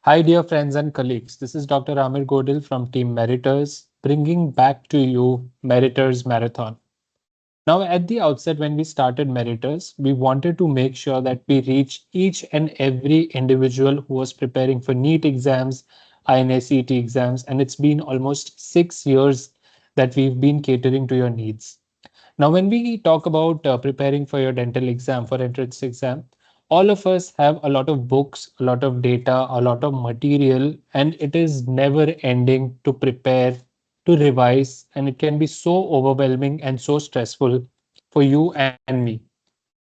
Hi, dear friends and colleagues. This is Dr. Amir Godil from Team Meritors, bringing back to you Meritors Marathon. Now, at the outset, when we started Meritors, we wanted to make sure that we reach each and every individual who was preparing for NEET exams, INI-CET exams, and it's been almost 6 years that we've been catering to your needs. Now, when we talk about preparing for your dental exam, for entrance exam, all of us have a lot of books, a lot of data, a lot of material, and it is never ending to prepare, to revise, and it can be so overwhelming and so stressful for you and me.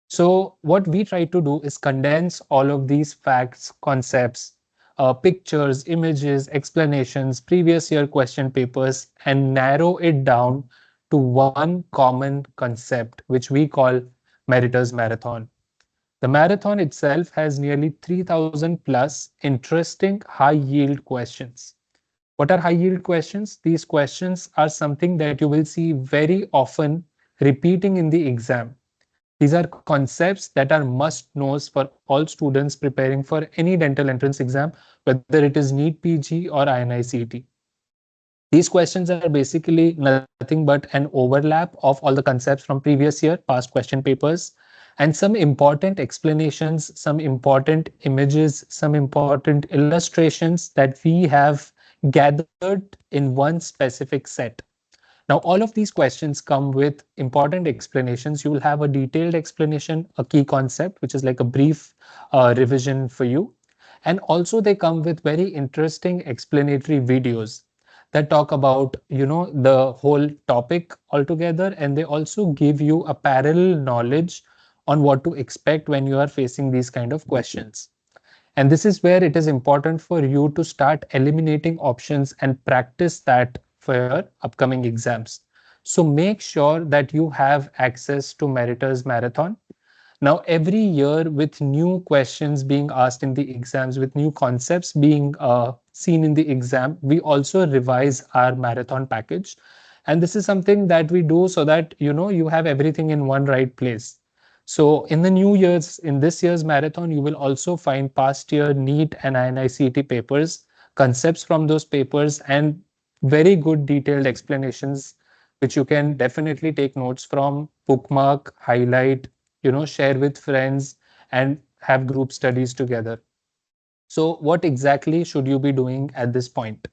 So, what we try to do is condense all of these facts, concepts, pictures, images, explanations, previous year question papers, and narrow it down to one common concept, which we call Meritor's Marathon. The marathon itself has nearly 3,000 plus interesting high yield questions. What are high yield questions? These questions are something that you will see very often repeating in the exam. These are concepts that are must knows for all students preparing for any dental entrance exam, whether it is NEET PG or INI-CET. These questions are basically nothing but an overlap of all the concepts from previous year, past question papers, and some important explanations, some important images, some important illustrations that we have gathered in one specific set. Now, all of these questions come with important explanations. You will have a detailed explanation, a key concept, which is like a brief revision for you. And also they come with very interesting explanatory videos that talk about, the whole topic altogether. And they also give you a parallel knowledge on what to expect when you are facing these kind of questions. And this is where it is important for you to start eliminating options and practice that for your upcoming exams. So make sure that you have access to Meritor's Marathon. Now, every year with new questions being asked in the exams, with new concepts being seen in the exam, we also revise our marathon package. And this is something that we do so that you have everything in one right place. So in the new years, in this year's marathon, you will also find past year NEET and INI-CET papers, concepts from those papers, and very good detailed explanations, which you can definitely take notes from, bookmark, highlight, share with friends, and have group studies together. So what exactly should you be doing at this point?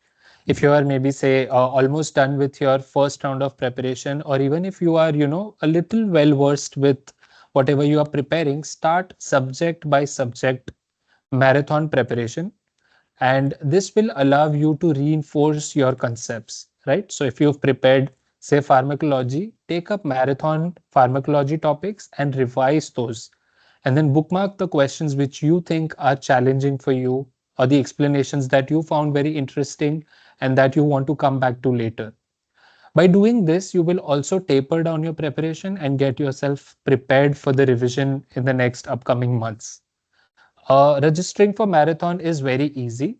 If you are maybe say almost done with your first round of preparation, or even if you are a little well versed with whatever you are preparing, start subject by subject marathon preparation, and this will allow you to reinforce your concepts, right? So if you've prepared, say, pharmacology, take up marathon pharmacology topics and revise those, and then bookmark the questions which you think are challenging for you, or the explanations that you found very interesting and that you want to come back to later. By doing this, you will also taper down your preparation and get yourself prepared for the revision in the next upcoming months. Registering for marathon is very easy.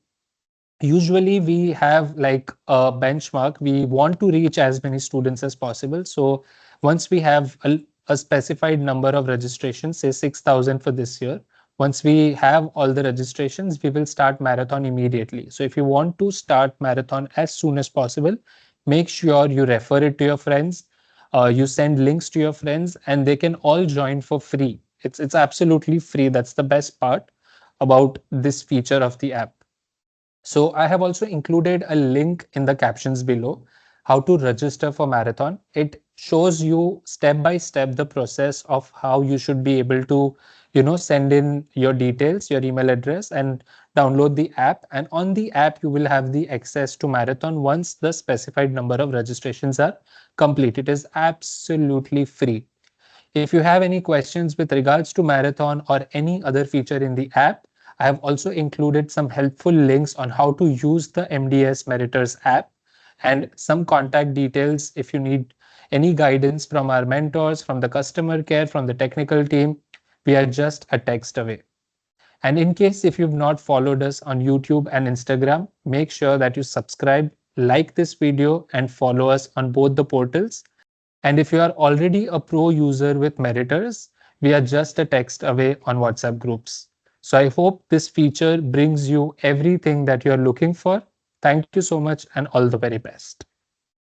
Usually we have like a benchmark. We want to reach as many students as possible. So once we have a specified number of registrations, say 6,000 for this year, once we have all the registrations, we will start marathon immediately. So if you want to start marathon as soon as possible, make sure you refer it to your friends. You send links to your friends, and they can all join for free. It's absolutely free. That's the best part about this feature of the app. So I have also included a link in the captions below, how to register for marathon. It shows you step by step the process of how you should be able to, send in your details, your email address, and download the app. And on the app, you will have the access to marathon once the specified number of registrations are complete. It is absolutely free. If you have any questions with regards to marathon or any other feature in the app, I have also included some helpful links on how to use the MDS Meritors app, and some contact details if you need any guidance from our mentors, from the customer care, from the technical team. We are just a text away. And in case if you've not followed us on YouTube and Instagram, make sure that you subscribe, like this video, and follow us on both the portals. And if you are already a pro user with Meritors, we are just a text away on WhatsApp groups. So I hope this feature brings you everything that you're looking for. Thank you so much and all the very best.